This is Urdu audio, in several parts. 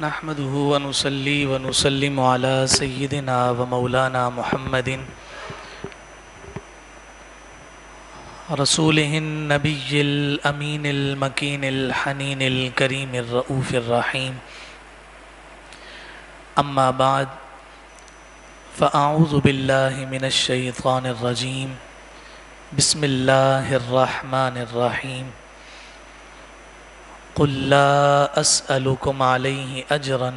نحمده ونصلي ونسلم على سيدنا ومولانا محمد رسوله النبي الأمين المكين الحنين الكريم الرؤوف الرحيم. أما بعد، فأعوذ بالله من الشيطان الرجيم. بسم الله الرحمن الرحيم. قل لا أسألكم عليه أجرا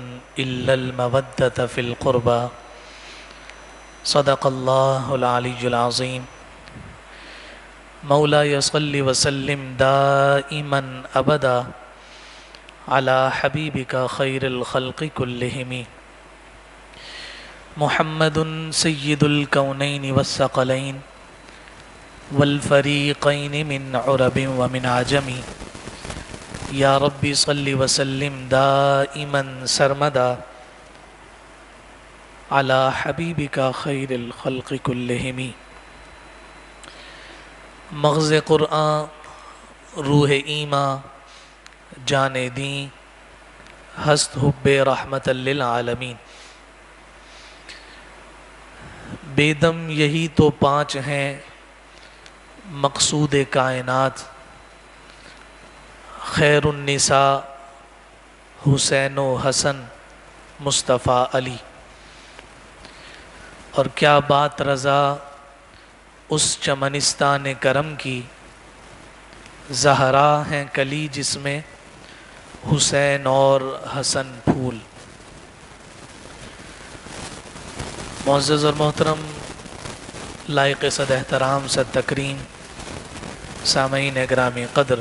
إلا المودة في القربى. صدق الله العلي العظيم. مولاي صل وسلم دائما أبدا على حبيبك خير الخلق كلهم محمد سيد الكونين والثقلين والفريقين من عرب ومن عجم. یا ربی صلی وسلم دائما سرمدا علی حبیبک خیر الخلق کلہم. مغز قرآن، روح ایمان، جان دین، ہست حب رحمت للعالمین. بیدم یہی تو پانچ ہیں مقصود کائنات. خیر النساء حسین و حسن مصطفیٰ علی. اور کیا بات رضا اس چمنستان کرم کی، زہرا ہیں کلی جس میں حسین اور حسن پھول. معزز اور محترم لائق صد احترام صد تکریم سامعین گرامی قدر،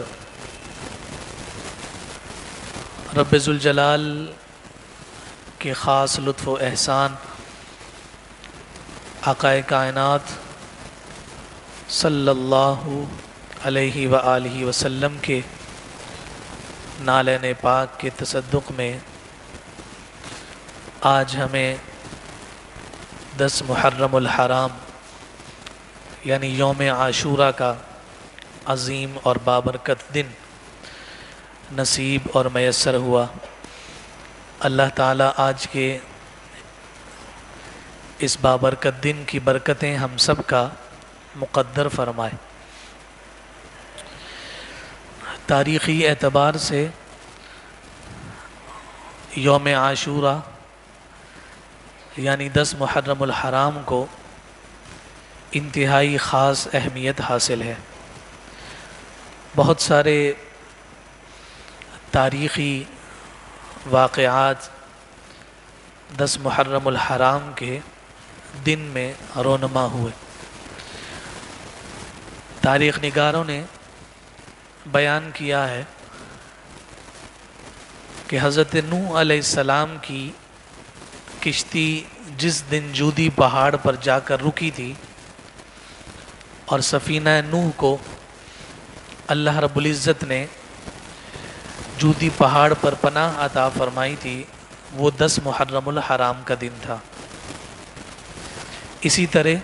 رب ذوالجلال کے خاص لطف و احسان آقا کائنات صلی اللہ علیہ وآلہ وسلم کے نالین پاک کے تصدق میں آج ہمیں 10 محرم الحرام یعنی یوم عاشورہ کا عظیم اور بابرکت دن نصیب اور میسر ہوا. اللہ تعالیٰ آج کے اس بابرکت دن کی برکتیں ہم سب کا مقدر فرمائے. تاریخی اعتبار سے یوم عاشورہ یعنی 10 محرم الحرام کو انتہائی خاص اہمیت حاصل ہے. بہت سارے تاریخی واقعات 10 محرم الحرام کے دن میں رونما ہوئے. تاریخ نگاروں نے بیان کیا ہے کہ حضرت نوح علیہ السلام کی کشتی جس دن جودی پہاڑ پر جا کر رکی تھی اور سفینہ نوح کو اللہ رب العزت نے جودی پہاڑ پر پناہ عطا فرمائی تھی، وہ 10 محرم الحرام کا دن تھا. اسی طرح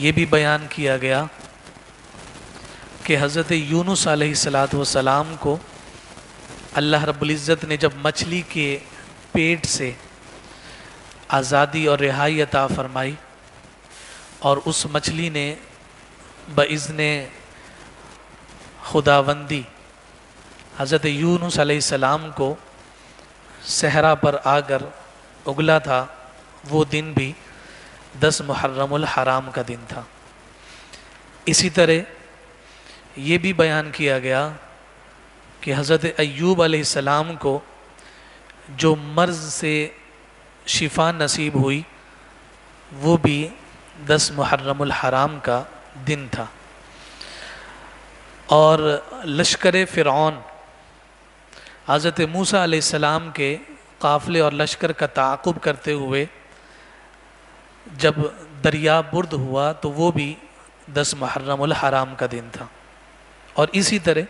یہ بھی بیان کیا گیا کہ حضرت یونس علیہ السلام کو اللہ رب العزت نے جب مچھلی کے پیٹ سے آزادی اور رہائی عطا فرمائی اور اس مچھلی نے باذن خداوندی حضرت یونس علیہ السلام کو صحرا پر آ کر اگلا تھا، وہ دن بھی 10 محرم الحرام کا دن تھا. اسی طرح یہ بھی بیان کیا گیا کہ حضرت ایوب علیہ السلام کو جو مرض سے شفا نصیب ہوئی وہ بھی 10 محرم الحرام کا دن تھا. اور لشکر فرعون حضرت موسیٰ علیہ السلام کے قافلے اور لشکر کا تعاقب کرتے ہوئے جب دریا برد ہوا تو وہ بھی 10 محرم الحرام کا دن تھا. اور اسی طرح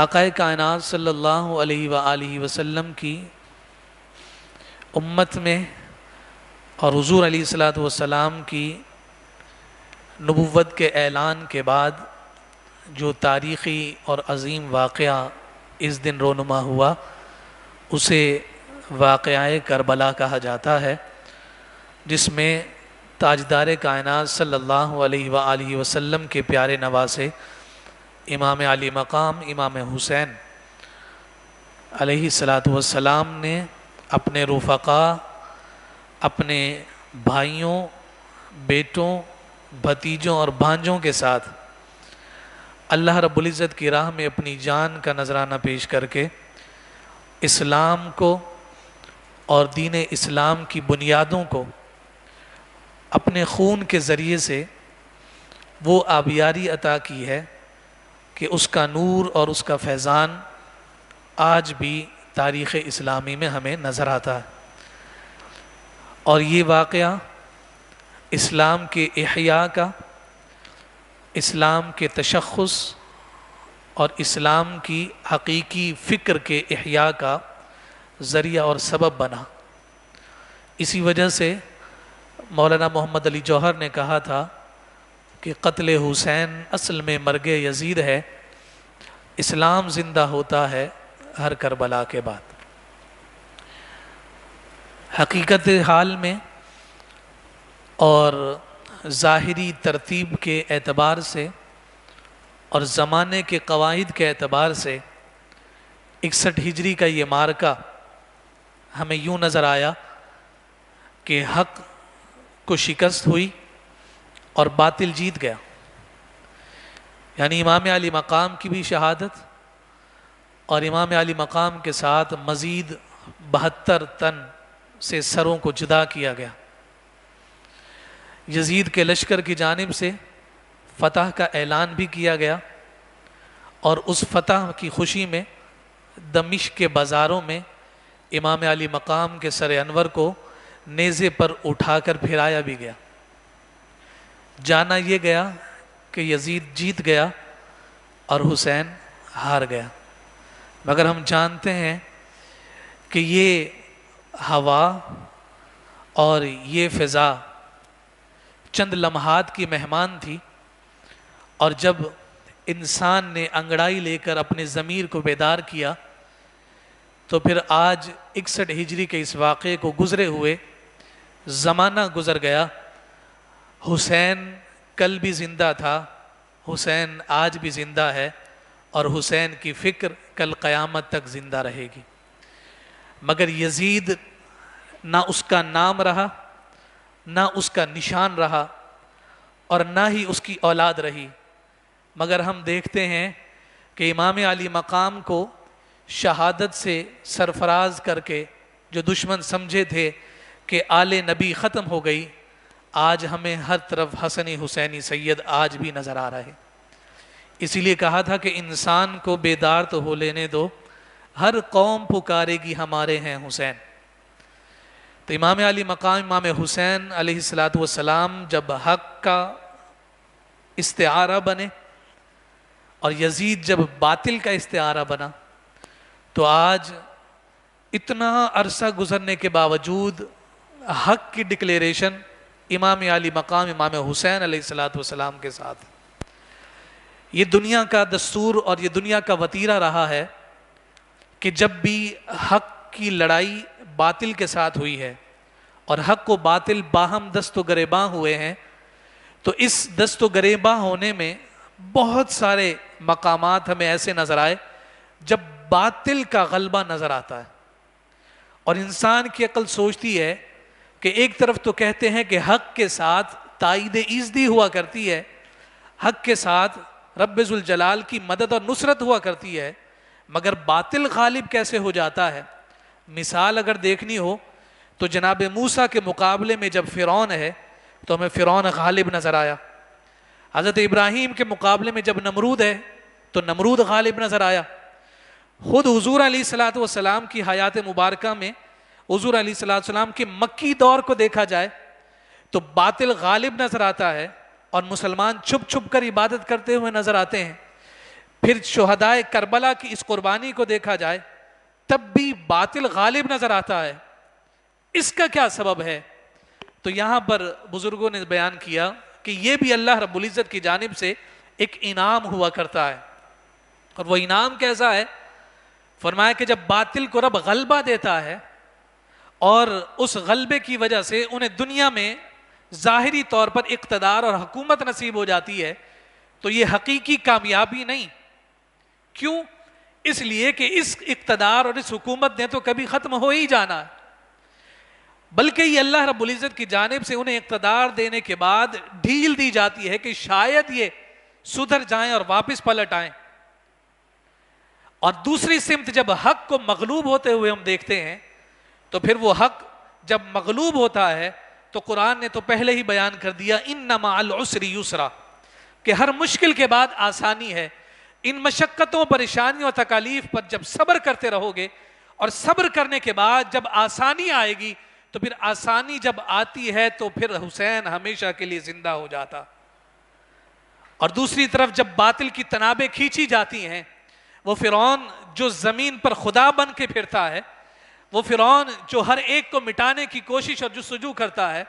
آقا کائنات صلی اللہ علیہ وآلہ وسلم کی امت میں اور حضور علیہ السلام کی نبوت کے اعلان کے بعد جو تاریخی اور عظیم واقعہ اس دن رونما ہوا، اسے واقعہ کربلا کہا جاتا ہے، جس میں تاجدار کائنات صلی اللہ علیہ وآلہ وسلم کے پیارے نواسے امام علی مقام امام حسین علیہ السلام نے اپنے رفقا، اپنے بھائیوں، بیٹوں، بھتیجوں اور بھانجوں کے ساتھ اللہ رب العزت کی راہ میں اپنی جان کا نذرانہ پیش کر کے اسلام کو اور دین اسلام کی بنیادوں کو اپنے خون کے ذریعے سے وہ آبیاری عطا کی ہے کہ اس کا نور اور اس کا فیضان آج بھی تاریخ اسلامی میں ہمیں نظر آتا ہے۔ اور یہ واقعہ اسلام کے احیاء کا، اسلام کے تشخص اور اسلام کی حقیقی فکر کے احیاء کا ذریعہ اور سبب بنا۔ اسی وجہ سے مولانا محمد علی جوہر نے کہا تھا کہ قتل حسین اصل میں مرگ یزید ہے، اسلام زندہ ہوتا ہے ہر کربلا کے بعد۔ حقیقت حال میں اور ظاہری ترتیب کے اعتبار سے اور زمانے کے قواعد کے اعتبار سے 61 ہجری کا یہ معرکہ ہمیں یوں نظر آیا کہ حق کو شکست ہوئی اور باطل جیت گیا، یعنی امام علی مقام کی بھی شہادت اور امام علی مقام کے ساتھ مزید 72 تن سے سروں کو جدا کیا گیا۔ یزید کے لشکر کی جانب سے فتح کا اعلان بھی کیا گیا، اور اس فتح کی خوشی میں دمشق کے بازاروں میں امام علی مقام کے سر انور کو نیزے پر اٹھا کر پھرایا بھی گیا۔ جانا یہ گیا کہ یزید جیت گیا اور حسین ہار گیا، مگر ہم جانتے ہیں کہ یہ ہوا اور یہ فضا چند لمحات کی مہمان تھی، اور جب انسان نے انگڑائی لے کر اپنے ضمیر کو بیدار کیا تو پھر آج 61 ہجری کے اس واقعے کو گزرے ہوئے زمانہ گزر گیا۔ حسین کل بھی زندہ تھا، حسین آج بھی زندہ ہے، اور حسین کی فکر کل قیامت تک زندہ رہے گی۔ مگر یزید نہ اس کا نام رہا، نہ اس کا نشان رہا، اور نہ ہی اس کی اولاد رہی، مگر ہم دیکھتے ہیں کہ امام علی مقام کو شہادت سے سرفراز کر کے جو دشمن سمجھے تھے کہ آل نبی ختم ہو گئی، آج ہمیں ہر طرف حسنی حسینی سید آج بھی نظر آ رہا ہے۔ اسی لیے کہا تھا کہ انسان کو بیدار تو ہو لینے دو، ہر قوم پکارے گی ہمارے ہیں حسین۔ تو امام علی مقام امام حسین علیہ السلام جب حق کا استعارہ بنے اور یزید جب باطل کا استعارہ بنا، تو آج اتنا عرصہ گزرنے کے باوجود حق کی ڈکلیریشن امام علی مقام امام حسین علیہ السلام کے ساتھ۔ یہ دنیا کا دستور اور یہ دنیا کا وتیرہ رہا ہے کہ جب بھی حق کی لڑائی باطل کے ساتھ ہوئی ہے اور حق و باطل باہم دست و گریباں ہوئے ہیں، تو اس دست و گریباں ہونے میں بہت سارے مقامات ہمیں ایسے نظر آئے جب باطل کا غلبہ نظر آتا ہے، اور انسان کی عقل سوچتی ہے کہ ایک طرف تو کہتے ہیں کہ حق کے ساتھ تائید ایزدی ہوا کرتی ہے، حق کے ساتھ رب ذوالجلال کی مدد اور نصرت ہوا کرتی ہے، مگر باطل غالب کیسے ہو جاتا ہے؟ مثال اگر دیکھنی ہو تو جناب موسیٰ کے مقابلے میں جب فرعون ہے تو ہمیں فرعون غالب نظر آیا، حضرت ابراہیم کے مقابلے میں جب نمرود ہے تو نمرود غالب نظر آیا، خود حضور علیہ السلام کی حیات مبارکہ میں حضور علیہ السلام کے مکی دور کو دیکھا جائے تو باطل غالب نظر آتا ہے اور مسلمان چھپ چھپ کر عبادت کرتے ہوئے نظر آتے ہیں۔ پھر شہدائے کربلا کی اس قربانی کو دیکھا جائے تب بھی باطل غالب نظر آتا ہے۔ اس کا کیا سبب ہے؟ تو یہاں پر بزرگوں نے بیان کیا کہ یہ بھی اللہ رب العزت کی جانب سے ایک انعام ہوا کرتا ہے، اور وہ انعام کیسا ہے فرمایا کہ جب باطل کو رب غلبہ دیتا ہے اور اس غلبے کی وجہ سے انہیں دنیا میں ظاہری طور پر اقتدار اور حکومت نصیب ہو جاتی ہے تو یہ حقیقی کامیابی نہیں. کیوں؟ اس لیے کہ اس اقتدار اور اس حکومت نے تو کبھی ختم ہو ہی جانا ہے، بلکہ یہ اللہ رب العزت کی جانب سے انہیں اقتدار دینے کے بعد ڈھیل دی جاتی ہے کہ شاید یہ سدھر جائیں اور واپس پلٹ آئیں. اور دوسری سمت جب حق کو مغلوب ہوتے ہوئے ہم دیکھتے ہیں تو پھر وہ حق جب مغلوب ہوتا ہے تو قرآن نے تو پہلے ہی بیان کر دیا ان مع العسر یسرا، کہ ہر مشکل کے بعد آسانی ہے. ان مشقتوں، پریشانیوں اور تکالیف پر جب صبر کرتے رہو گے اور صبر کرنے کے بعد جب آسانی آئے گی تو پھر آسانی جب آتی ہے تو پھر حسین ہمیشہ کے لیے زندہ ہو جاتا. اور دوسری طرف جب باطل کی تنابیں کھینچی جاتی ہیں، وہ فرعون جو زمین پر خدا بن کے پھرتا ہے، وہ فرعون جو ہر ایک کو مٹانے کی کوشش اور جستجو کرتا ہے،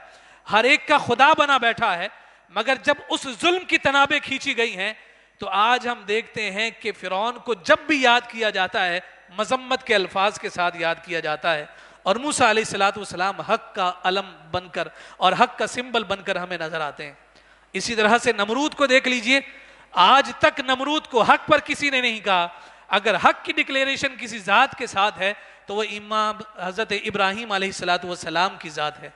ہر ایک کا خدا بنا بیٹھا ہے، مگر جب اس ظلم کی تنابیں کھینچی گئی ہیں تو آج ہم دیکھتے ہیں کہ فرعون کو جب بھی یاد کیا جاتا ہے مذمت کے الفاظ کے ساتھ یاد کیا جاتا ہے، اور موسیٰ علیہ السلام حق کا علم بن کر اور حق کا سمبل بن کر ہمیں نظر آتے ہیں. اسی طرح سے نمرود کو دیکھ لیجئے، آج تک نمرود کو حق پر کسی نے نہیں کہا. اگر حق کی ڈکلیریشن کسی ذات کے ساتھ ہے تو وہ امام حضرت ابراہیم علیہ السلام کی ذات ہے.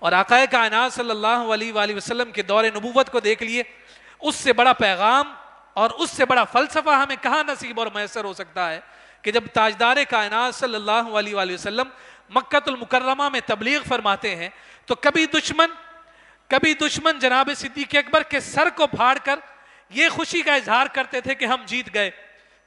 اور آقائے کائنات صلی اللہ علیہ وآلہ وسلم کے دور نبوت کو دیکھ لیے، اس سے بڑا پیغام اور اس سے بڑا فلسفہ ہمیں کہاں نصیب اور میسر ہو سکتا ہے کہ جب تاجدار کائنات صلی اللہ علیہ وآلہ وسلم مکہ المکرمہ میں تبلیغ فرماتے ہیں تو کبھی دشمن جناب صدیق اکبر کے سر کو پھاڑ کر یہ خوشی کا اظہار کرتے تھے کہ ہم جیت گئے.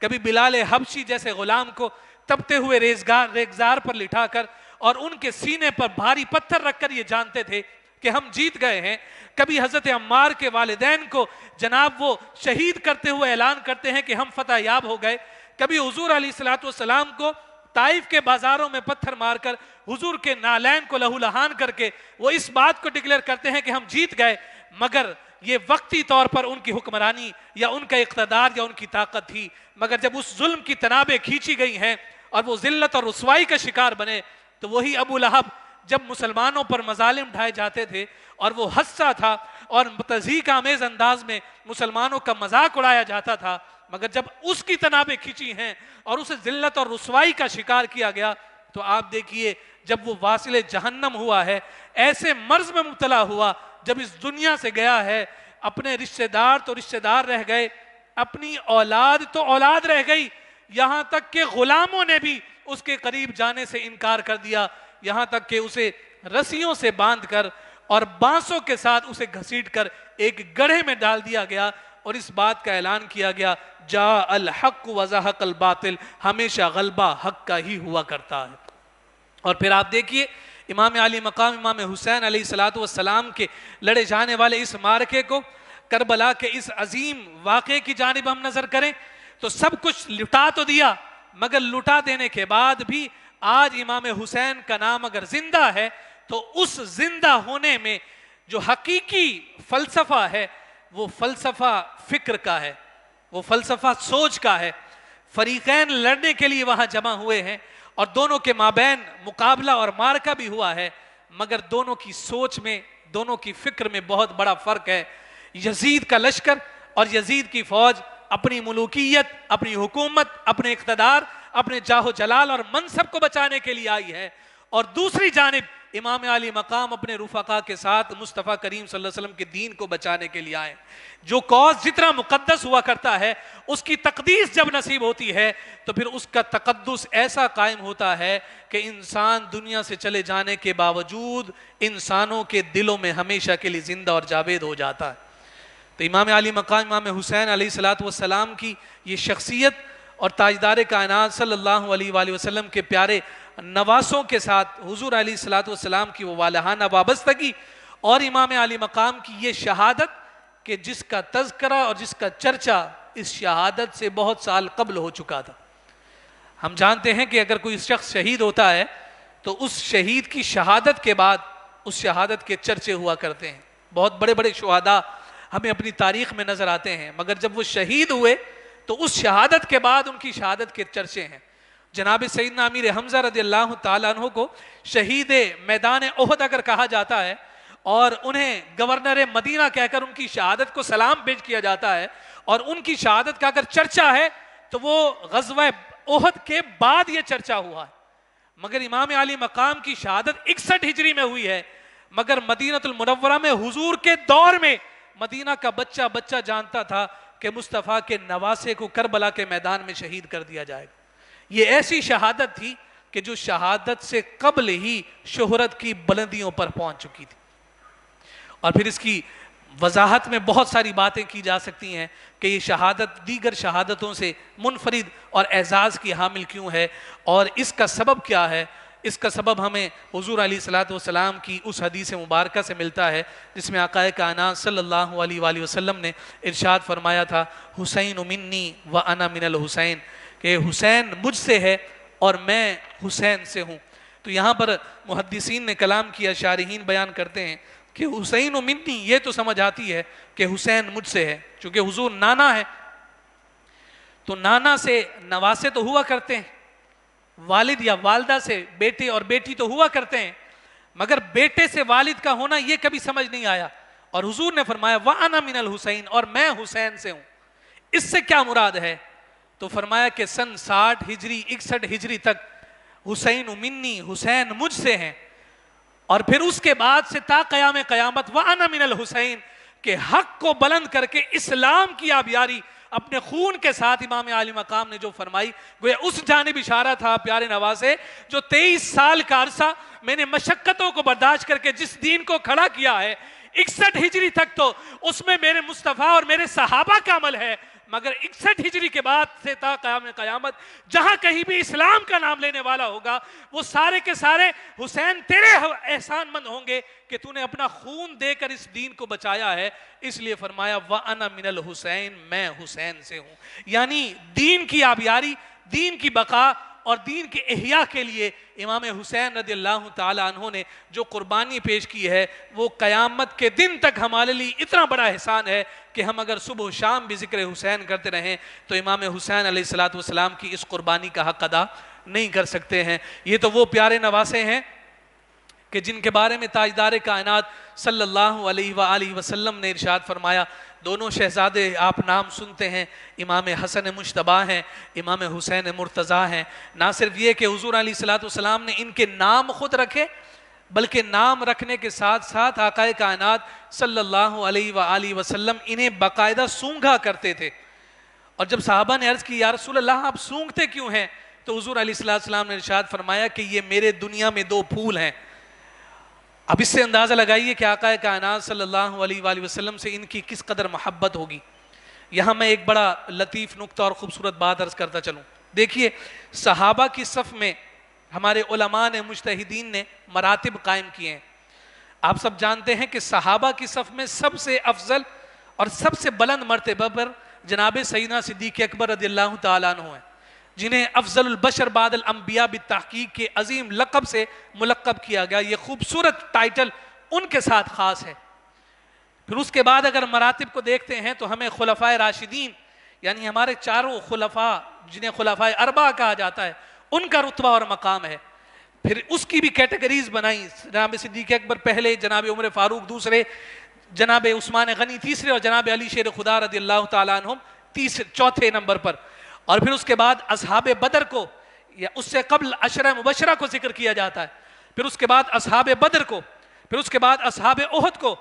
کبھی بلال حبشی جیسے غلام کو تپتے ہوئے ریگزار پر لٹھا کر اور ان کے سینے پر بھاری پتھر رکھ کر یہ جانتے تھے کہ ہم جیت گئے ہیں. کبھی حضرت عمار کے والدین کو جناب وہ شہید کرتے ہوئے اعلان کرتے ہیں کہ ہم فتح یاب ہو گئے. کبھی حضور علیہ السلام کو طائف کے بازاروں میں پتھر مار کر حضور کے نالین کو لہو لہان کر کے وہ اس بات کو ڈکلیئر کرتے ہیں کہ ہم جیت گئے، مگر یہ وقتی طور پر ان کی حکمرانی یا ان کا اقتدار یا ان کی طاقت تھی. مگر جب اس ظلم کی تنابیں کھینچی گئی ہیں اور وہ ذلت اور رسوائی کا شکار بنے تو وہی ابو لہب جب مسلمانوں پر مظالم ڈھائے جاتے تھے اور وہ ہنستا تھا اور تضحیک آمیز انداز میں مسلمانوں کا مذاق اڑایا جاتا تھا، مگر جب اس کی تنابیں کھینچی ہیں اور اسے ذلت اور رسوائی کا شکار کیا گیا تو آپ دیکھیے جب وہ واصل جہنم ہوا ہے، ایسے مرض میں مبتلا ہوا، جب اس دنیا سے گیا ہے اپنے رشتہ دار تو رشتہ دار رہ گئے، اپنی اولاد تو اولاد رہ گئی، یہاں تک کہ غلاموں نے بھی اس کے قریب جانے سے انکار کر دیا، یہاں تک کہ اسے رسیوں سے باندھ کر اور بانسوں کے ساتھ اسے گھسیٹ کر ایک گڑھے میں ڈال دیا گیا اور اس بات کا اعلان کیا گیا جاء الحق وزہق الباطل، ہمیشہ غلبہ حق کا ہی ہوا کرتا ہے. اور پھر آپ دیکھیے امام علی مقام امام حسین علیہ السلام کے لڑے جانے والے اس معرکے کو، کربلا کے اس عظیم واقعے کی جانب ہم نظر کریں تو سب کچھ لٹا تو دیا، مگر لٹا دینے کے بعد بھی آج امام حسین کا نام اگر زندہ ہے تو اس زندہ ہونے میں جو حقیقی فلسفہ ہے وہ فلسفہ فکر کا ہے، وہ فلسفہ سوچ کا ہے. فریقین لڑنے کے لیے وہاں جمع ہوئے ہیں اور دونوں کے مابین مقابلہ اور معرکہ بھی ہوا ہے، مگر دونوں کی سوچ میں، دونوں کی فکر میں بہت بڑا فرق ہے. یزید کا لشکر اور یزید کی فوج اپنی ملوکیت، اپنی حکومت، اپنے اقتدار، اپنے جاہ و جلال اور منصب کو بچانے کے لیے آئی ہے، اور دوسری جانب امام علی مقام اپنے رفقا کے ساتھ مصطفیٰ کریم صلی اللہ علیہ وسلم کے دین کو بچانے کے لیے آئے. جو کاز جتنا مقدس ہوا کرتا ہے اس کی تقدیس جب نصیب ہوتی ہے تو پھر اس کا تقدس ایسا قائم ہوتا ہے کہ انسان دنیا سے چلے جانے کے باوجود انسانوں کے دلوں میں ہمیشہ کے لیے زندہ اور جاوید ہو جاتا ہے. تو امام علی مقام امام حسین علیہ السلام کی یہ شخصیت اور تاجدار کائنات صلی اللہ علیہ وآلہ وسلم کے پیارے نواسوں کے ساتھ حضور علیہ السلام کی وہ والہانہ وابستگی اور امام علی مقام کی یہ شہادت کہ جس کا تذکرہ اور جس کا چرچا اس شہادت سے بہت سال قبل ہو چکا تھا. ہم جانتے ہیں کہ اگر کوئی شخص شہید ہوتا ہے تو اس شہید کی شہادت کے بعد اس شہادت کے چرچے ہوا کرتے ہیں. بہت بڑے بڑے شہداء ہمیں اپنی تاریخ میں نظر آتے ہیں، مگر جب وہ شہید ہوئے تو اس شہادت کے بعد ان کی شہادت کے چرچے ہیں. جناب سیدنا امیر حمزہ رضی اللہ تعالیٰ عنہ کو شہید میدان احد اگر کہا جاتا ہے اور انہیں گورنر مدینہ کہہ کر ان کی شہادت کو سلام پیش کیا جاتا ہے اور ان کی شہادت کا اگر چرچا ہے تو وہ غزوہ احد کے بعد یہ چرچا ہوا ہے، مگر امام علی مقام کی شہادت 61 ہجری میں ہوئی ہے، مگر مدینہ المنورہ میں حضور کے دور میں مدینہ کا بچہ بچہ جانتا تھا کہ مصطفیٰ کے نواسے کو کربلا کے میدان میں شہید کر دیا جائے گا۔ یہ ایسی شہادت تھی کہ جو شہادت سے قبل ہی شہرت کی بلندیوں پر پہنچ چکی تھی۔ اور پھر اس کی وضاحت میں بہت ساری باتیں کی جا سکتی ہیں کہ یہ شہادت دیگر شہادتوں سے منفرد اور اعزاز کی حامل کیوں ہے، اور اس کا سبب کیا ہے۔ اس کا سبب ہمیں حضور علیہ السلام کی اس حدیث مبارکہ سے ملتا ہے جس میں آقا کائنات صلی اللہ علیہ وآلہ وسلم نے ارشاد فرمایا تھا، حسین منی و انا من الحسین، کہ حسین مجھ سے ہے اور میں حسین سے ہوں۔ تو یہاں پر محدثین نے کلام کیا، شارحین بیان کرتے ہیں کہ حسین و منی یہ تو سمجھ آتی ہے کہ حسین مجھ سے ہے، چونکہ حضور نانا ہے تو نانا سے نواسے تو ہوا کرتے ہیں، والد یا والدہ سے بیٹے اور بیٹی تو ہوا کرتے ہیں، مگر بیٹے سے والد کا ہونا یہ کبھی سمجھ نہیں آیا، اور حضور نے فرمایا وَأَنَا مِنَ الْحُسَيْن، اور میں حسین سے ہوں۔ اس سے کیا مراد ہے؟ تو فرمایا کہ سن 60 ہجری 61 ہجری تک حسین منی، حسین مجھ سے ہیں، اور پھر اس کے بعد سے تا قیام قیامت وَأَنَا مِنَ الْحُسَيْن، کہ حق کو بلند کر کے اسلام کی آبیاری اپنے خون کے ساتھ امام عالی مقام نے جو فرمائی، گویا اس جانب اشارہ تھا پیارے نوازے، جو 23 سال کا عرصہ میں نے مشقتوں کو برداشت کر کے جس دین کو کھڑا کیا ہے، 61 ہجری تک تو اس میں میرے مصطفیٰ اور میرے صحابہ کا عمل ہے، مگر 61 ہجری کے بعد سے تا قیام قیامت جہاں کہیں بھی اسلام کا نام لینے والا ہوگا وہ سارے کے سارے حسین تیرے احسان مند ہوں گے کہ تو نے اپنا خون دے کر اس دین کو بچایا ہے۔ اس لیے فرمایا وَأَنَا مِنَ الْحُسَيْن، میں حسین سے ہوں، یعنی دین کی آبیاری، دین کی بقا اور دین کی احیاء کے لیے امام حسین رضی اللہ تعالیٰ عنہ نے جو قربانی پیش کی ہے وہ قیامت کے دن تک ہمارے لیے اتنا بڑا احسان ہے کہ ہم اگر صبح و شام بھی ذکر حسین کرتے رہیں تو امام حسین علیہ السلام کی اس قربانی کا حق ادا نہیں کر سکتے ہیں۔ یہ تو وہ پیارے نواسے ہیں کہ جن کے بارے میں تاجدار کائنات صلی اللہ علیہ وآلہ وسلم نے ارشاد فرمایا، دونوں شہزادے آپ نام سنتے ہیں، امام حسن مجتبیٰ ہیں، امام حسین مرتضیٰ ہیں۔ نہ صرف یہ کہ حضور علیہ السلام نے ان کے نام خود رکھے، بلکہ نام رکھنے کے ساتھ ساتھ آقا کائنات صلی اللہ علیہ وآلہ وسلم انہیں باقاعدہ سونگھا کرتے تھے۔ اور جب صحابہ نے عرض کی یا رسول اللہ آپ سونگھتے کیوں ہیں، تو حضور علیہ السلام نے ارشاد فرمایا کہ یہ میرے دنیا میں 2 پھول ہیں۔ اب اس سے اندازہ لگائیے کہ آقا کائنات صلی اللہ علیہ وآلہ وسلم سے ان کی کس قدر محبت ہوگی۔ یہاں میں ایک بڑا لطیف نکتہ اور خوبصورت بات عرض کرتا چلوں۔ دیکھیے صحابہ کی صف میں ہمارے علماء نے، مجتہدین نے مراتب قائم کیے ہیں۔ آپ سب جانتے ہیں کہ صحابہ کی صف میں سب سے افضل اور سب سے بلند مرتبہ پر جناب سیدنا صدیق اکبر رضی اللہ تعالیٰ عنہ ہیں، جنہیں افضل البشر بعد الانبیاء بالتحقیق کے عظیم لقب سے ملقب کیا گیا۔ یہ خوبصورت ٹائٹل ان کے ساتھ خاص ہے۔ پھر اس کے بعد اگر مراتب کو دیکھتے ہیں تو ہمیں خلفائے راشدین، یعنی ہمارے 4 خلفاء جنہیں خلفائے اربعہ کہا جاتا ہے، ان کا رتبہ اور مقام ہے۔ پھر اس کی بھی کیٹیگریز بنائی، جناب صدیق اکبر پہلے، جناب عمر فاروق دوسرے، جناب عثمان غنی تیسرے، اور جناب علی شیر خدا رضی اللہ تعالیٰ عنہم چوتھے نمبر پر۔ اور پھر اس کے بعد اصحاب بدر کو، یا اس سے قبل عشرہ مبشرہ کو ذکر کیا جاتا ہے، پھر اس کے بعد اصحاب بدر کو، پھر اس کے بعد اصحاب احد کو،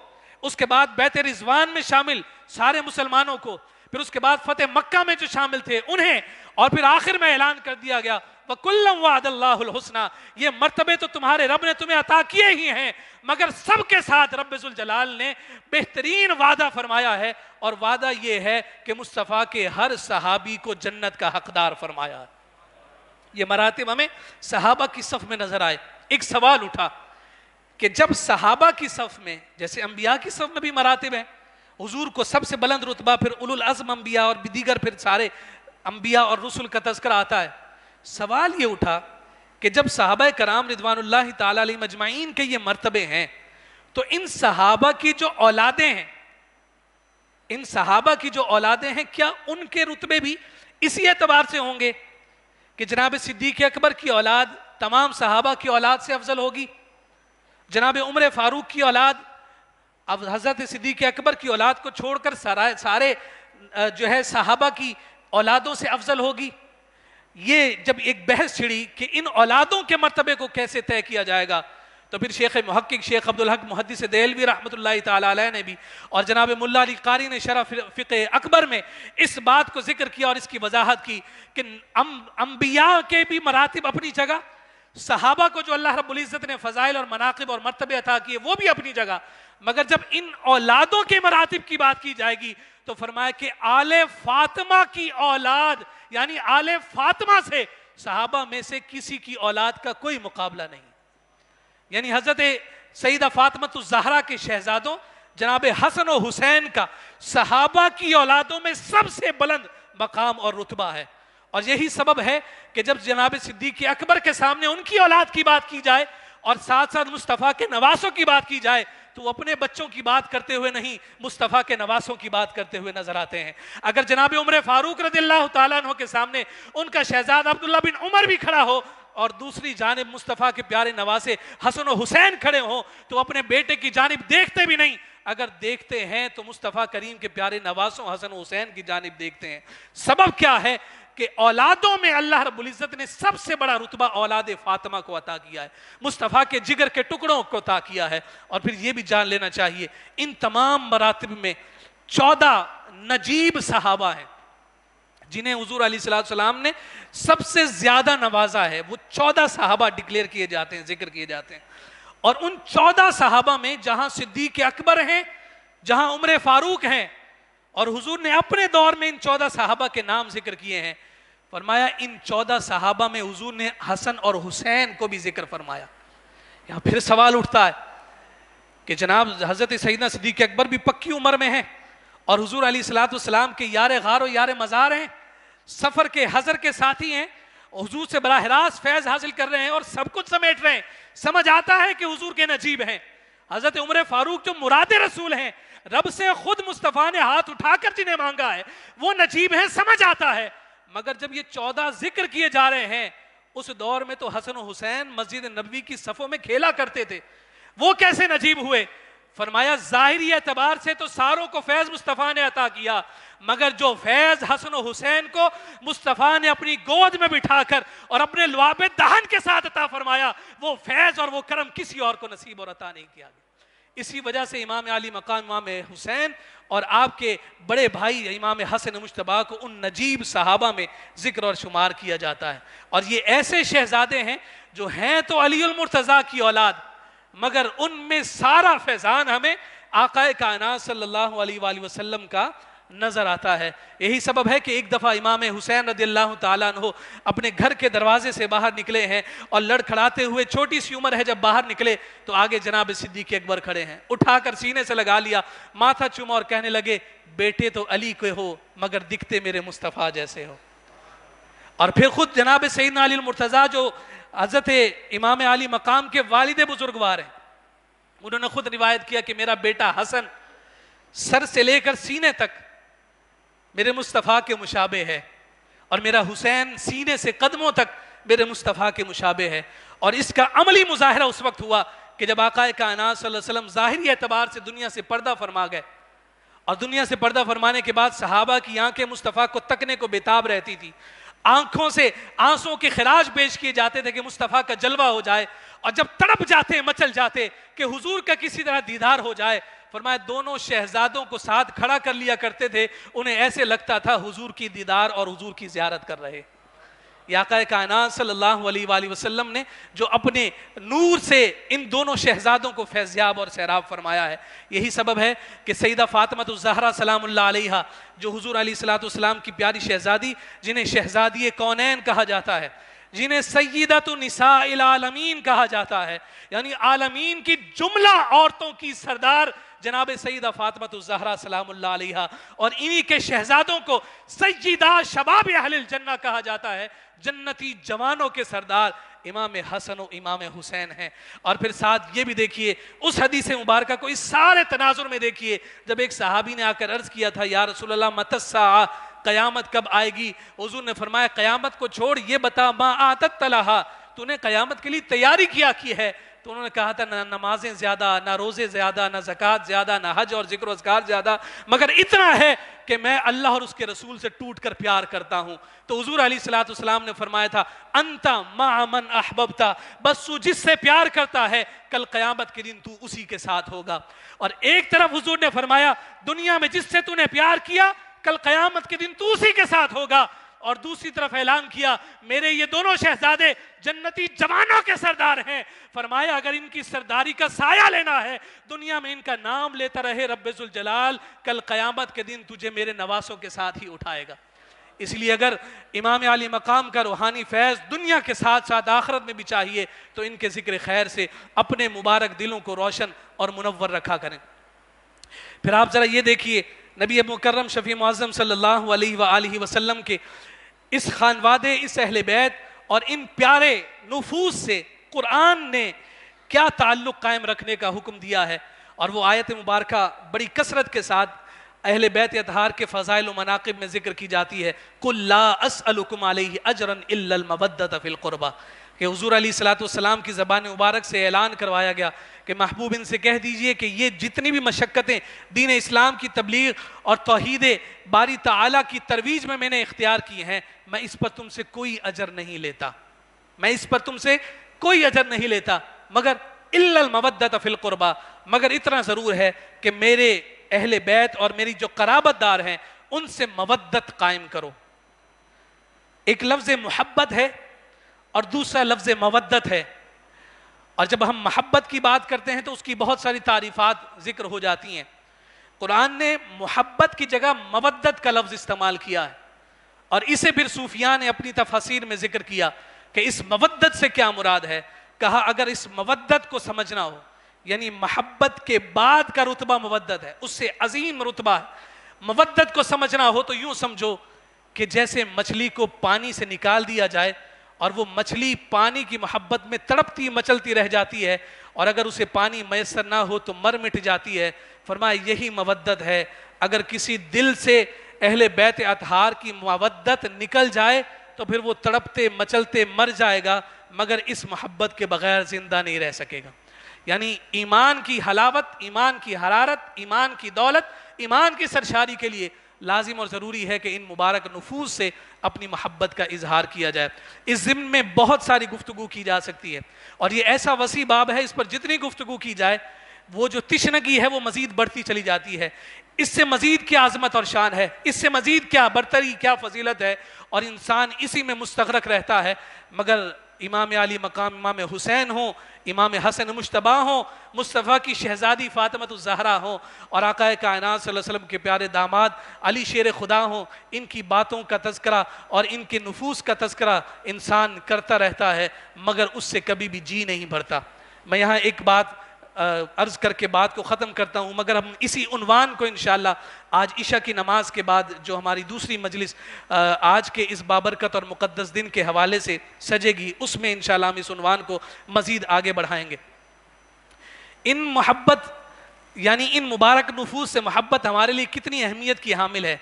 اس کے بعد بیت رضوان میں شامل سارے مسلمانوں کو، پھر اس کے بعد فتح مکہ میں جو شامل تھے انہیں، اور پھر آخر میں اعلان کر دیا گیا وَكُلًّا وَعَدَ اللَّهُ الْحُسْنَى، یہ مرتبے تو تمہارے رب نے تمہیں عطا کیے ہی ہیں، مگر سب کے ساتھ رب ذوالجلال نے بہترین وعدہ فرمایا ہے، اور وعدہ یہ ہے کہ مصطفیٰ کے ہر صحابی کو جنت کا حقدار فرمایا ہے۔ یہ مراتب ہمیں صحابہ کی صف میں نظر آئے۔ ایک سوال اٹھا کہ جب صحابہ کی صف میں، جیسے انبیاء کی صف میں بھی مراتب ہیں، حضور کو سب سے بلند رتبہ، پھر اولو العزم انبیاء اور دیگر پھر سارے انبیاء اور رسل کا تذکرہ آتا ہے، سوال یہ اٹھا کہ جب صحابہ کرام رضوان اللہ تعالیٰ علیہ مجمعین کے یہ مرتبے ہیں تو ان صحابہ کی جو اولادیں ہیں، ان صحابہ کی جو اولادیں ہیں، کیا ان کے رتبے بھی اسی اعتبار سے ہوں گے کہ جناب صدیق اکبر کی اولاد تمام صحابہ کی اولاد سے افضل ہوگی؟ جناب عمر فاروق کی اولاد اب حضرت صدیق اکبر کی اولاد کو چھوڑ کر سارے جو ہے صحابہ کی اولادوں سے افضل ہوگی؟ یہ جب ایک بحث چھڑی کہ ان اولادوں کے مرتبے کو کیسے طے کیا جائے گا، تو پھر شیخ محقق شیخ عبدالحق محدث دہلوی رحمۃ اللہ تعالی علیہ نے بھی اور جناب ملا علی قاری نے شرح فقہ اکبر میں اس بات کو ذکر کیا اور اس کی وضاحت کی کہ انبیاء کے بھی مراتب اپنی جگہ، صحابہ کو جو اللہ رب العزت نے فضائل اور مناقب اور مرتبے عطا کیے وہ بھی اپنی جگہ، مگر جب ان اولادوں کے مراتب کی بات کی جائے گی تو فرمایا کہ آل فاطمہ کی اولاد یعنی آل فاطمہ سے صحابہ میں سے کسی کی اولاد کا کوئی مقابلہ نہیں، یعنی حضرت سیدہ فاطمہ الزہرا کے شہزادوں جناب حسن و حسین کا صحابہ کی اولادوں میں سب سے بلند مقام اور رتبہ ہے، اور یہی سبب ہے کہ جب جناب صدیق اکبر کے سامنے ان کی اولاد کی بات کی جائے اور ساتھ ساتھ مصطفیٰ کے نواسوں کی بات کی جائے تو وہ اپنے بچوں کی بات کرتے ہوئے نہیں، مصطفیٰ کے نواسوں کی بات کرتے ہوئے نظر آتے ہیں۔ اگر جناب عمر فاروق رضی اللہ تعالیٰ عنہ کے سامنے ان کا شہزاد عبداللہ بن عمر بھی کھڑا ہو اور دوسری جانب مصطفیٰ کے پیارے نواسے حسن و حسین کھڑے ہوں تو اپنے بیٹے کی جانب دیکھتے بھی نہیں، اگر دیکھتے ہیں تو مصطفیٰ کریم کے پیارے نواسوں حسن و حسین کی جانب دیکھتے ہیں۔ سبب کیا ہے کہ اولادوں میں اللہ رب العزت نے سب سے بڑا رتبہ اولاد فاطمہ کو عطا کیا ہے، مصطفیٰ کے جگر کے ٹکڑوں کو عطا کیا ہے۔ اور پھر یہ بھی جان لینا چاہیے ان تمام مراتب میں 14 نجیب صحابہ ہیں جنہیں حضور علیہ السلام نے سب سے زیادہ نوازا ہے، وہ 14 صحابہ ڈکلیئر کیے جاتے ہیں، ذکر کیے جاتے ہیں، اور ان 14 صحابہ میں جہاں صدیق اکبر ہیں، جہاں عمر فاروق ہیں، اور حضور نے اپنے دور میں ان 14 صحابہ کے نام ذکر کیے ہیں، فرمایا ان 14 صحابہ میں حضور نے حسن اور حسین کو بھی ذکر فرمایا۔ یہاں پھر سوال اٹھتا ہے کہ جناب حضرت سیدنا صدیق اکبر بھی پکی عمر میں ہیں اور حضور علیہ السلام کے یار غار و یار مزار ہیں، سفر کے حضر کے ساتھی ہیں، حضور سے براہ راست فیض حاصل کر رہے ہیں اور سب کچھ سمیٹ رہے ہیں، سمجھ آتا ہے کہ حضور کے نجیب ہیں۔ حضرت عمر فاروق جو مراد رسول ہیں، رب سے خود مصطفیٰ نے ہاتھ اٹھا کر جنہیں مانگا ہے، وہ نجیب ہیں، سمجھ آتا ہے، مگر جب یہ 14 ذکر کیے جا رہے ہیں، اس دور میں تو حسن و حسین مسجد نبوی کی صفوں میں کھیلا کرتے تھے، وہ کیسے نجیب ہوئے؟ فرمایا ظاہری اعتبار سے تو ساروں کو فیض مصطفیٰ نے عطا کیا، مگر جو فیض حسن و حسین کو مصطفیٰ نے اپنی گود میں بٹھا کر اور اپنے لعاب دہن کے ساتھ عطا فرمایا، وہ فیض اور وہ کرم کسی اور کو نصیب اور عطا نہیں کیا گیا۔ اسی وجہ سے امام علی مقام امام حسین اور آپ کے بڑے بھائی امام حسن مجتبیٰ کو ان نجیب صحابہ میں ذکر اور شمار کیا جاتا ہے، اور یہ ایسے شہزادے ہیں جو ہیں تو علی المرتضیٰ کی اولاد، مگر ان میں سارا فیضان ہمیں آقا کائنات صلی اللہ علیہ وآلہ وسلم کا نظر آتا ہے۔ یہی سبب ہے کہ ایک دفعہ امام حسین رضی اللہ تعالیٰ عنہ اپنے گھر کے دروازے سے باہر نکلے ہیں اور لڑکھڑاتے ہوئے، چھوٹی سی عمر ہے، جب باہر نکلے تو آگے جناب صدیق اکبر کھڑے ہیں، اٹھا کر سینے سے لگا لیا، ماتھا چوما اور کہنے لگے بیٹے تو علی کے ہو مگر دکھتے میرے مصطفیٰ جیسے ہو۔ اور پھر خود جناب سیدنا علی المرتضیٰ جو حضرت امام علی مقام کے والد بزرگوار ہیں، انہوں نے خود روایت کیا کہ میرا بیٹا حسن سر سے لے کر سینے تک میرے مصطفیٰ کے مشابہ ہے، اور میرا حسین سینے سے قدموں تک میرے مصطفیٰ کے مشابہ ہے۔ اور اس کا عملی مظاہرہ اس وقت ہوا کہ جب آقا کائنات صلی اللہ علیہ وسلم ظاہری اعتبار سے دنیا سے پردہ فرما گئے، اور دنیا سے پردہ فرمانے کے بعد صحابہ کی آنکھیں مصطفیٰ کو تکنے کو بےتاب رہتی تھی، آنکھوں سے آنسوں کے خراج پیش کیے جاتے تھے کہ مصطفیٰ کا جلوہ ہو جائے، اور جب تڑپ جاتے مچل جاتے کہ حضور کا کسی طرح دیدار ہو جائے، فرمایا دونوں شہزادوں کو ساتھ کھڑا کر لیا کرتے تھے، انہیں ایسے لگتا تھا حضور کی دیدار اور حضور کی زیارت کر رہے۔ یہ آقا کائنات صلی اللہ علیہ وآلہ وسلم نے جو اپنے نور سے ان دونوں شہزادوں کو فیضیاب اور سیراب فرمایا ہے۔ یہی سبب ہے کہ سیدہ فاطمہ الزہرا سلام اللہ علیہا جو حضور علیہ السلام کی پیاری شہزادی، جنہیں شہزادی کونین کہا جاتا ہے، جنہیں سیدۃ نساء العالمین کہا جاتا ہے، یعنی عالمین کی جملہ عورتوں کی سردار جناب سیدہ فاطمہ الزہرا سلام اللہ علیہا، اور انہی کے شہزادوں کو سیدہ شباب اہل الجنہ کہا جاتا ہے، جنتی جوانوں کے سردار امام حسن و امام حسین ہیں۔ اور پھر ساتھ یہ بھی دیکھیے اس حدیث مبارکہ کو اس سارے تناظر میں دیکھیے، جب ایک صحابی نے آ کر عرض کیا تھا یا رسول اللہ متی الساعہ، قیامت کب آئے گی؟ حضور نے فرمایا قیامت کو چھوڑ، یہ بتا ما آتت لہا، تو نے قیامت کے لیے تیاری کیا کی ہے؟ تو انہوں نے کہا تھا نہ نمازیں زیادہ، نہ روزے زیادہ، نہ زکوٰۃ زیادہ، نہ حج اور ذکر و اذکار زیادہ، مگر اتنا ہے کہ میں اللہ اور اس کے رسول سے ٹوٹ کر پیار کرتا ہوں۔ تو حضور علیہ الصلوۃ والسلام نے فرمایا تھا انت مع من احببت، بس تو جس سے پیار کرتا ہے کل قیامت کے دن تو اسی کے ساتھ ہوگا۔ اور ایک طرف حضور نے فرمایا دنیا میں جس سے تو نے پیار کیا کل قیامت کے دن تو اسی کے ساتھ ہوگا، اور دوسری طرف اعلان کیا میرے یہ دونوں شہزادے جنتی جوانوں کے سردار ہیں، فرمایا اگر ان کی سرداری کا سایہ لینا ہے، دنیا میں ان کا نام لیتا رہے رب ذوالجلال، کل قیامت کے دن تجھے میرے نواسوں کے ساتھ ہی اٹھائے گا۔ اس لیے اگر امام عالی مقام کا روحانی فیض دنیا کے ساتھ ساتھ آخرت میں بھی چاہیے تو ان کے ذکر خیر سے اپنے مبارک دلوں کو روشن اور منور رکھا کریں۔ پھر آپ ذرا یہ دیکھیے نبی مکرم شفیع معظم صلی اللہ علیہ وآلہ وسلم کے اس خانوادے، اس اہل بیت اور ان پیارے نفوس سے قرآن نے کیا تعلق قائم رکھنے کا حکم دیا ہے، اور وہ آیت مبارکہ بڑی کثرت کے ساتھ اہل بیت اطہار کے فضائل و مناقب میں ذکر کی جاتی ہے۔ قُلْ لَا أَسْأَلُكُمْ عَلَيْهِ أَجْرًا إِلَّا الْمَوَدَّةَ فِي الْقُرْبَى، کہ حضور علیہ السلام کی زبان مبارک سے اعلان کروایا گیا کہ محبوب ان سے کہہ دیجئے کہ یہ جتنی بھی مشقتیں دین اسلام کی تبلیغ اور توحید باری تعالیٰ کی ترویج میں نے اختیار کی ہیں، میں اس پر تم سے کوئی اجر نہیں لیتا، میں اس پر تم سے کوئی اجر نہیں لیتا، مگر إِلَّا الْمَوَدَّةَ فِي الْقُرْبَى، مگر اتنا ضرور ہے کہ میرے اہل بیت اور میری جو قرابت دار ہیں ان سے مودت قائم کرو۔ ایک لفظ محبت ہے اور دوسرا لفظ مودت ہے، اور جب ہم محبت کی بات کرتے ہیں تو اس کی بہت ساری تعریفات ذکر ہو جاتی ہیں۔ قرآن نے محبت کی جگہ مودت کا لفظ استعمال کیا ہے، اور اسے پھر صوفیاء نے اپنی تفاسیر میں ذکر کیا کہ اس مودت سے کیا مراد ہے۔ کہا اگر اس مودت کو سمجھنا ہو، یعنی محبت کے بعد کا رتبہ مودت ہے، اس سے عظیم رتبہ ہے، مودت کو سمجھنا ہو تو یوں سمجھو کہ جیسے مچھلی کو پانی سے نکال دیا جائے اور وہ مچھلی پانی کی محبت میں تڑپتی مچلتی رہ جاتی ہے، اور اگر اسے پانی میسر نہ ہو تو مر مٹ جاتی ہے۔ فرمایا یہی مودت ہے، اگر کسی دل سے اہل بیت اطہار کی مودت نکل جائے تو پھر وہ تڑپتے مچلتے مر جائے گا، مگر اس محبت کے بغیر زندہ نہیں رہ سکے گا۔ یعنی ایمان کی حلاوت، ایمان کی حرارت، ایمان کی دولت، ایمان کی سرشاری کے لیے لازم اور ضروری ہے کہ ان مبارک نفوس سے اپنی محبت کا اظہار کیا جائے۔ اس ضمن میں بہت ساری گفتگو کی جا سکتی ہے، اور یہ ایسا وسیع باب ہے، اس پر جتنی گفتگو کی جائے وہ جو تشنگی ہے وہ مزید بڑھتی چلی جاتی ہے۔ اس سے مزید کیا عظمت اور شان ہے، اس سے مزید کیا برتری، کیا فضیلت ہے، اور انسان اسی میں مستغرق رہتا ہے۔ مگر امام علی مقام امام حسین ہوں، امام حسن مجتبی ہوں، مصطفیٰ کی شہزادی فاطمہ الزہرا ہوں، اور آقا کائنات صلی اللہ علیہ وسلم کے پیارے داماد علی شیر خدا ہوں، ان کی باتوں کا تذکرہ اور ان کے نفوس کا تذکرہ انسان کرتا رہتا ہے، مگر اس سے کبھی بھی جی نہیں بھرتا۔ میں یہاں ایک بات عرض کر کے بات کو ختم کرتا ہوں، مگر ہم اسی عنوان کو انشاءاللہ آج عشاء کی نماز کے بعد جو ہماری دوسری مجلس آج کے اس بابرکت اور مقدس دن کے حوالے سے سجے گی، اس میں انشاءاللہ ہم اس عنوان کو مزید آگے بڑھائیں گے۔ ان محبت یعنی ان مبارک نفوس سے محبت ہمارے لیے کتنی اہمیت کی حامل ہے،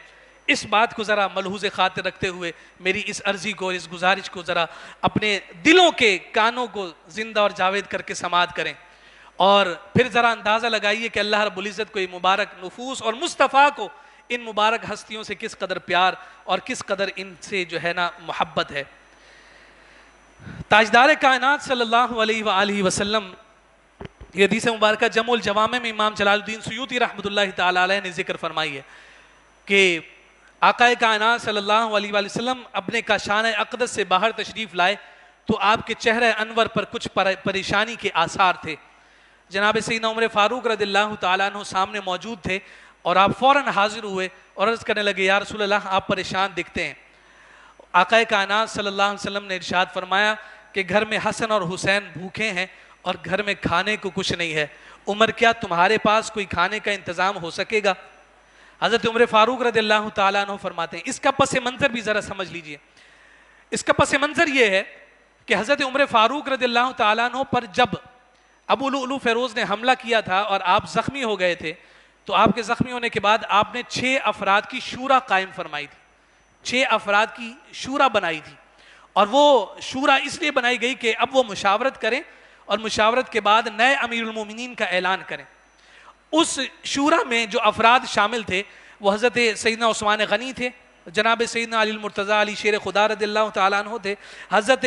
اس بات کو ذرا ملحوظ خاطر رکھتے ہوئے میری اس عرضی کو، اس گزارش کو ذرا اپنے دلوں کے کانوں کو زندہ اور جاوید کر کے سماعت کریں، اور پھر ذرا اندازہ لگائیے کہ اللہ رب العزت کو یہ مبارک نفوس اور مصطفیٰ کو ان مبارک ہستیوں سے کس قدر پیار اور کس قدر ان سے جو ہے نا محبت ہے۔ تاجدار کائنات صلی اللہ علیہ وآلہ وسلم، یہ حدیث مبارکہ جمع الجوامع میں امام جلال الدین سیوطی رحمۃ اللہ تعالی علیہ نے ذکر فرمائی ہے کہ آقا کائنات صلی اللہ علیہ وآلہ وسلم اپنے کاشانہ اقدس سے باہر تشریف لائے تو آپ کے چہرہ انور پر کچھ پریشانی کے آثار تھے۔ جناب سیدنا عمر فاروق رضی اللہ تعالیٰ عنہ سامنے موجود تھے، اور آپ فوراً حاضر ہوئے اور عرض کرنے لگے یا رسول اللہ آپ پریشان دکھتے ہیں۔ آقا کائنات صلی اللہ علیہ وسلم نے ارشاد فرمایا کہ گھر میں حسن اور حسین بھوکے ہیں اور گھر میں کھانے کو کچھ نہیں ہے، عمر کیا تمہارے پاس کوئی کھانے کا انتظام ہو سکے گا؟ حضرت عمر فاروق رضی اللہ تعالیٰ عنہ فرماتے ہیں، اس کا پس منظر بھی ذرا سمجھ لیجئے۔ اس کا پس منظر یہ ہے کہ حضرت عمر فاروق رضی اللہ تعالیٰ عنہ پر جب ابو لؤلؤ فیروز نے حملہ کیا تھا اور آپ زخمی ہو گئے تھے، تو آپ کے زخمی ہونے کے بعد آپ نے 6 افراد کی شورا قائم فرمائی تھی 6 افراد کی شورا بنائی تھی، اور وہ شورا اس لیے بنائی گئی کہ اب وہ مشاورت کریں اور مشاورت کے بعد نئے امیر المومنین کا اعلان کریں۔ اس شورا میں جو افراد شامل تھے وہ حضرت سیدنا عثمان غنی تھے، جناب سیدنا علی المرتضیٰ علی شیر خدا رضی اللہ تعالیٰ عنہ تھے، حضرت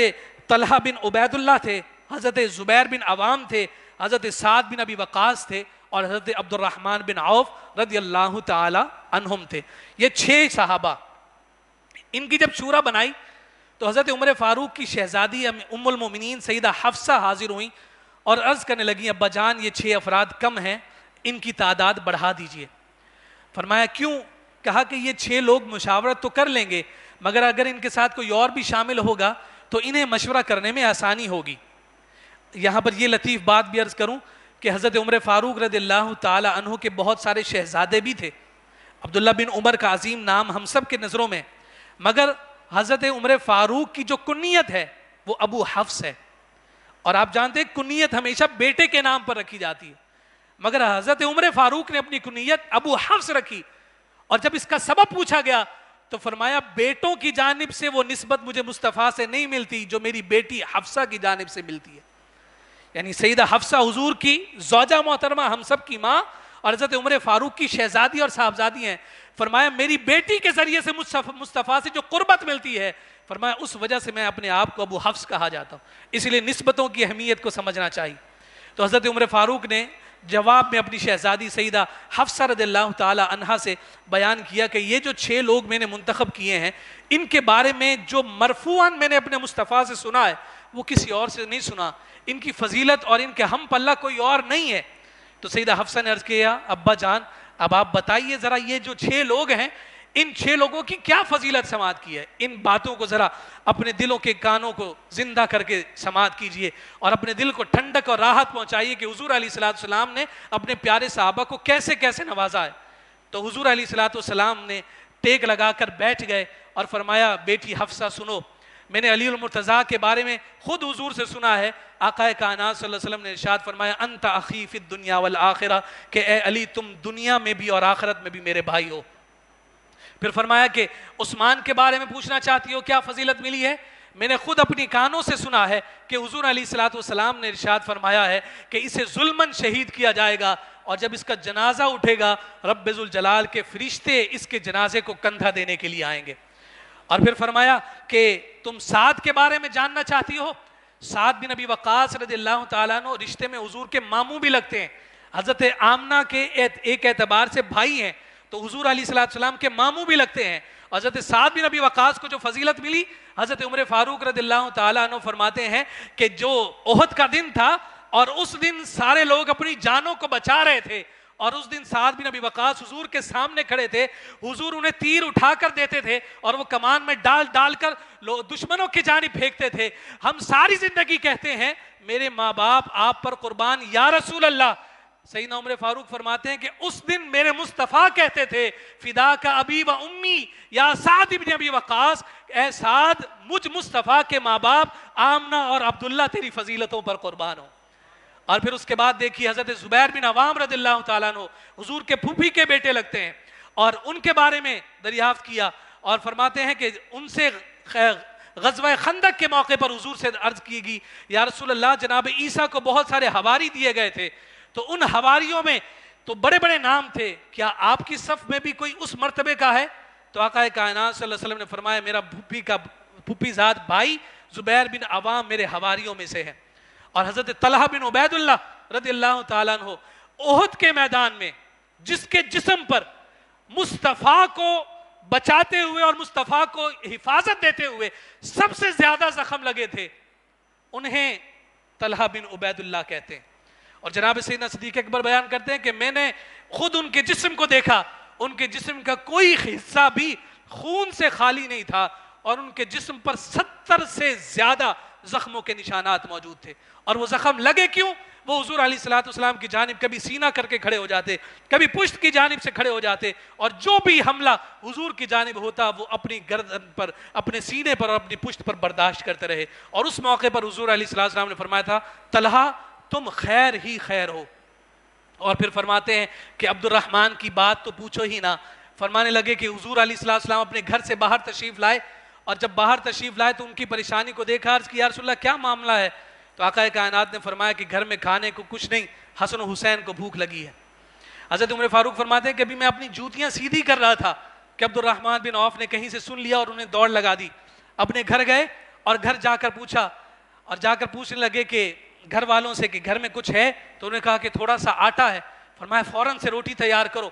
طلحہ بن عبید اللہ تھے، حضرت زبیر بن عوام تھے، حضرت سعد بن ابی وقاص تھے، اور حضرت عبد الرحمن بن عوف رضی اللہ تعالی عنہم تھے۔ یہ 6 صحابہ، ان کی جب شورا بنائی تو حضرت عمر فاروق کی شہزادی ام المومنین سیدہ حفصہ حاضر ہوئیں اور عرض کرنے لگیں ابا جان یہ 6 افراد کم ہیں، ان کی تعداد بڑھا دیجئے۔ فرمایا کیوں؟ کہا کہ یہ 6 لوگ مشاورت تو کر لیں گے، مگر اگر ان کے ساتھ کوئی اور بھی شامل ہوگا تو انہیں مشورہ کرنے میں آسانی ہوگی۔ یہاں پر یہ لطیف بات بھی عرض کروں کہ حضرت عمر فاروق رضی اللہ تعالی عنہ کے بہت سارے شہزادے بھی تھے۔ عبداللہ بن عمر کا عظیم نام ہم سب کے نظروں میں، مگر حضرت عمر فاروق کی جو کنیت ہے وہ ابو حفص ہے، اور آپ جانتے ہیں کنیت ہمیشہ بیٹے کے نام پر رکھی جاتی ہے، مگر حضرت عمر فاروق نے اپنی کنیت ابو حفص رکھی، اور جب اس کا سبب پوچھا گیا تو فرمایا بیٹوں کی جانب سے وہ نسبت مجھے مصطفیٰ سے نہیں ملتی جو میری بیٹی حفصہ کی جانب سے ملتی ہے۔ یعنی سیدہ حفصہ حضور کی زوجہ محترمہ، ہم سب کی ماں، اور حضرت عمر فاروق کی شہزادی اور صاحبزادی ہیں۔ فرمایا میری بیٹی کے ذریعے سے مصطفیٰ سے جو قربت ملتی ہے، فرمایا اس وجہ سے میں اپنے آپ کو ابو حفص کہا جاتا ہوں، اس لیے نسبتوں کی اہمیت کو سمجھنا چاہیے۔ تو حضرت عمر فاروق نے جواب میں اپنی شہزادی سیدہ حفصہ رضی اللہ تعالی عنہا سے بیان کیا کہ یہ جو 6 لوگ میں نے منتخب کیے ہیں، ان کے بارے میں جو مرفوعاً میں نے اپنے مصطفیٰ سے سنا ہے وہ کسی اور سے نہیں سنا، ان کی فضیلت اور ان کے ہم پلہ کوئی اور نہیں ہے۔ تو سیدہ حفصہ نے عرض کیا ابا جان اب آپ بتائیے ذرا یہ جو 6 لوگ ہیں ان 6 لوگوں کی کیا فضیلت سماعت کی ہے، ان باتوں کو ذرا اپنے دلوں کے کانوں کو زندہ کر کے سماعت کیجئے اور اپنے دل کو ٹھنڈک اور راحت پہنچائیے کہ حضور علیہ السلام نے اپنے پیارے صحابہ کو کیسے کیسے نوازا ہے۔ تو حضور علیہ السلام نے ٹیک لگا کر بیٹھ گئے اور فرمایا بیٹی حفصہ سنو، میں نے علی المرتضیٰ کے بارے میں خود حضور سے سنا ہے، آقا کائنات صلی اللہ علیہ وسلم نے ارشاد فرمایا انت اخی فی الدنیا والآخرہ، کہ اے علی تم دنیا میں بھی اور آخرت میں بھی میرے بھائی ہو۔ پھر فرمایا کہ عثمان کے بارے میں پوچھنا چاہتی ہو کیا فضیلت ملی ہے؟ میں نے خود اپنی کانوں سے سنا ہے کہ حضور علیہ السلام نے ارشاد فرمایا ہے کہ اسے ظلماً شہید کیا جائے گا، اور جب اس کا جنازہ اٹھے گا رب ذوالجلال کے فرشتے اس کے جنازے کو کندھا دینے کے لیے آئیں گے۔ اور پھر فرمایا کہ تم سعد کے بارے میں جاننا چاہتی ہو؟ سعد بن ابی وقاص رضی اللہ تعالیٰ عنہ رشتے میں حضور کے ماموں بھی لگتے ہیں، حضرت آمنہ کے ایک اعتبار سے بھائی ہیں، تو حضور علیہ السلام کے ماموں بھی لگتے ہیں۔ حضرت سعد بن ابی وقاص کو جو فضیلت ملی، حضرت عمر فاروق رضی اللہ تعالیٰ عنہ فرماتے ہیں کہ جو احد کا دن تھا اور اس دن سارے لوگ اپنی جانوں کو بچا رہے تھے، اور اس دن سعد بن ابی وقاص حضور کے سامنے کھڑے تھے، حضور انہیں تیر اٹھا کر دیتے تھے اور وہ کمان میں ڈال کر دشمنوں کی جانب پھینکتے تھے۔ ہم ساری زندگی کہتے ہیں میرے ماں باپ آپ پر قربان یا رسول اللہ۔ سیدنا عمر فاروق فرماتے ہیں کہ اس دن میرے مصطفیٰ کہتے تھے فدا کا ابی و امی یا سعد بن ابی وقاص، اے سعد مجھ مصطفیٰ کے ماں باپ آمنہ اور عبداللہ تیری فضیلتوں پر قربان ہوں۔ اور پھر اس کے بعد دیکھیے حضرت زبیر بن عوام رضی اللہ تعالیٰ عنہ حضور کے پھوپھی کے بیٹے لگتے ہیں، اور ان کے بارے میں دریافت کیا اور فرماتے ہیں کہ ان سے غزوہ خندق کے موقع پر حضور سے عرض کی گئی یا رسول اللہ جناب عیسیٰ کو بہت سارے حواری دیے گئے تھے، تو ان حواریوں میں تو بڑے بڑے نام تھے، کیا آپ کی صف میں بھی کوئی اس مرتبے کا ہے؟ تو آقا کائنات صلی اللہ علیہ وسلم نے فرمایا میرا پھوپھی زاد بھائی زبیر بن عوام میرے حواریوں میں سے ہے۔ اور حضرت طلحہ بن عبید اللہ رضی اللہ تعالیٰ عنہ احد کے میدان میں جس کے جسم پر مصطفیٰ کو بچاتے ہوئے اور مصطفیٰ کو حفاظت دیتے ہوئے سب سے زیادہ زخم لگے تھے، انہیں طلحہ بن عبید اللہ کہتے ہیں۔ اور جناب سیدنا صدیق اکبر بیان کرتے ہیں کہ میں نے خود ان کے جسم کو دیکھا، ان کے جسم کا کوئی حصہ بھی خون سے خالی نہیں تھا، اور ان کے جسم پر 70 سے زیادہ زخموں کے نشانات موجود تھے۔ اور وہ زخم لگے کیوں؟ وہ حضور علیہ السلام کی جانب کبھی سینہ کر کے کھڑے ہو جاتے، کبھی پشت کی جانب سے کھڑے ہو جاتے، اور جو بھی حملہ حضور کی جانب ہوتا وہ اپنی گردن پر، اپنے سینے پر اور اپنی پشت پر برداشت کرتے رہے۔ اور اس موقع پر حضور علیہ السلام نے فرمایا تھا طلحہ تم خیر ہی خیر ہو۔ اور پھر فرماتے ہیں کہ عبد الرحمن کی بات تو پوچھو ہی نہ، فرمانے لگے کہ حضور علیہ السلام اپنے گھر سے باہر تشریف لائے، اور جب باہر تشریف لائے تو ان کی پریشانی کو دیکھا، عرض کی یا رسول اللہ کیا معاملہ ہے؟ تو آقا کائنات نے فرمایا کہ گھر میں کھانے کو کچھ نہیں، حسن و حسین کو بھوک لگی ہے۔ حضرت عمر فاروق فرماتے ہیں کہ ابھی میں اپنی جوتیاں سیدھی کر رہا تھا کہ عبد الرحمن بن عوف نے کہیں سے سن لیا اور انہیں دوڑ لگا دی، اپنے گھر گئے اور گھر جا کر پوچھا، اور جا کر پوچھنے لگے کہ گھر والوں سے کہ گھر میں کچھ ہے؟ تو انہوں نے کہا کہ تھوڑا سا آٹا ہے۔ فرمایا فوراً سے روٹی تیار کرو۔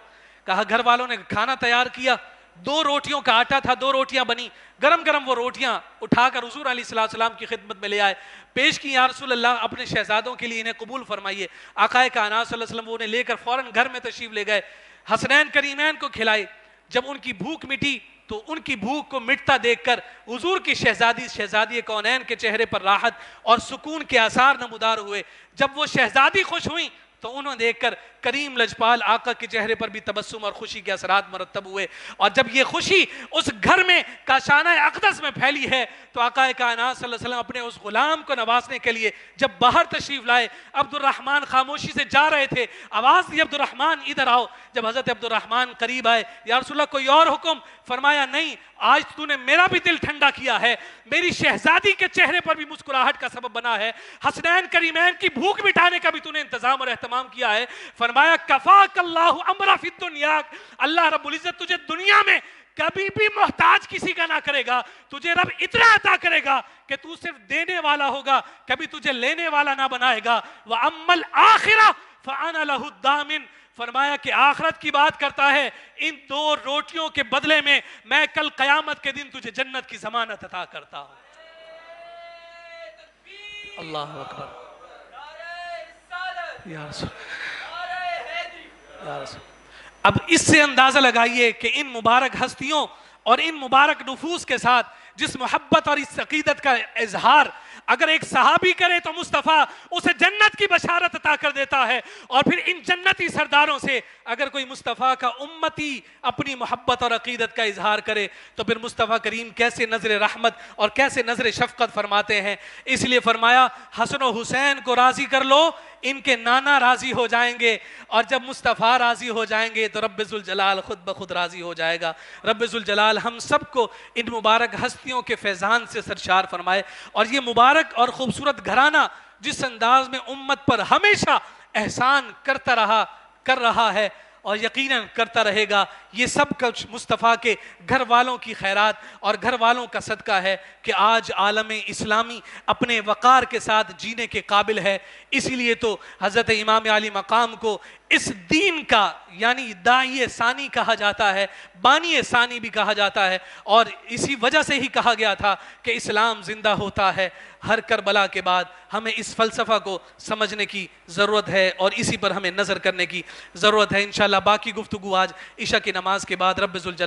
کہا گھر والوں نے کھانا تیار کیا، 2 روٹیوں کا آٹا تھا، 2 روٹیاں بنی، گرم گرم وہ روٹیاں اٹھا کر حضور علیہ السلام کی خدمت میں لے آئے، پیش کی، یا رسول اللہ اپنے شہزادوں کے لیے انہیں قبول فرمائیے۔ آقا کائنات صلی اللہ علیہ وسلم وہ انہیں لے کر فوراً گھر میں تشریف لے گئے، حسنین کریمین کو کھلائے۔ جب ان کی بھوک مٹی تو ان کی بھوک کو مٹتا دیکھ کر حضور کی شہزادی کونین کے چہرے پر راحت اور سکون کے آثار نمودار ہوئے۔ جب وہ شہزادی خوش ہوئیں تو انہوں دیکھ کر کریم لجپال آقا کے چہرے پر بھی تبسم اور خوشی کے اثرات مرتب ہوئے، اور جب یہ خوشی اس گھر میں کاشانہ اقدس میں پھیلی ہے تو آقا کائنات صلی اللہ علیہ وسلم اپنے اس غلام کو نوازنے کے لیے جب باہر تشریف لائے، عبد الرحمن خاموشی سے جا رہے تھے، آواز دی عبد الرحمن ادھر آؤ۔ جب حضرت عبد الرحمن قریب آئے، یا رسول اللہ کوئی اور حکم؟ فرمایا نہیں، آج تو نے میرا بھی دل ٹھنڈا کیا ہے، میری شہزادی کے چہرے پر بھی مسکراہٹ کا سبب بنا ہے، حسنین کریمین کی بھوک مٹانے کا بھی تو نے انتظام اور اہتمام کیا ہے۔ فرمایا کفاک اللہ امر فی الدنیا، اللہ رب العزت تجھے دنیا میں کبھی بھی محتاج کسی کا نہ کرے گا، تجھے رب اتنا عطا کرے گا کہ تو صرف دینے والا ہوگا، کبھی تجھے لینے والا نہ بنائے گا۔ وَأَمَّا الْآخِرَةُ فَأَنَا لَهُ الدَّامِنُ، فرمایا کہ آخرت کی بات کرتا ہے، ان 2 روٹیوں کے بدلے میں میں کل قیامت کے دن تجھے جنت کی ضمانت عطا کرتا ہوں۔ اللہ اکبر، یا رسول اب اس سے اندازہ لگائیے کہ ان مبارک ہستیوں اور ان مبارک نفوس کے ساتھ جس محبت اور اس عقیدت کا اظہار اگر ایک صحابی کرے تو مصطفیٰ اسے جنت کی بشارت عطا کر دیتا ہے، اور پھر ان جنتی سرداروں سے اگر کوئی مصطفیٰ کا امتی اپنی محبت اور عقیدت کا اظہار کرے تو پھر مصطفیٰ کریم کیسے نظر رحمت اور کیسے نظر شفقت فرماتے ہیں۔ اس لیے فرمایا حسن و حسین کو راضی کر لو، ان کے نانا راضی ہو جائیں گے، اور جب مصطفیٰ راضی ہو جائیں گے تو رب ذوالجلال خود بخود راضی ہو جائے گا۔ رب ذوالجلال ہم سب کو ان مبارک ہستیوں کے فیضان سے سرشار فرمائے، اور یہ مبارک اور خوبصورت گھرانہ جس انداز میں امت پر ہمیشہ احسان کر رہا ہے اور یقیناً کرتا رہے گا، یہ سب کچھ مصطفیٰ کے گھر والوں کی خیرات اور گھر والوں کا صدقہ ہے کہ آج عالم اسلامی اپنے وقار کے ساتھ جینے کے قابل ہے۔ اسی لیے تو حضرت امام علی مقام کو اس دین کا یعنی داعی ثانی کہا جاتا ہے، بانی ثانی بھی کہا جاتا ہے، اور اسی وجہ سے ہی کہا گیا تھا کہ اسلام زندہ ہوتا ہے ہر کربلا کے بعد۔ ہمیں اس فلسفہ کو سمجھنے کی ضرورت ہے اور اسی پر ہمیں نظر کرنے کی ضرورت ہے۔ انشاءاللہ باقی گفتگو آج عشاء کی نماز کے بعد رب ذوالجلال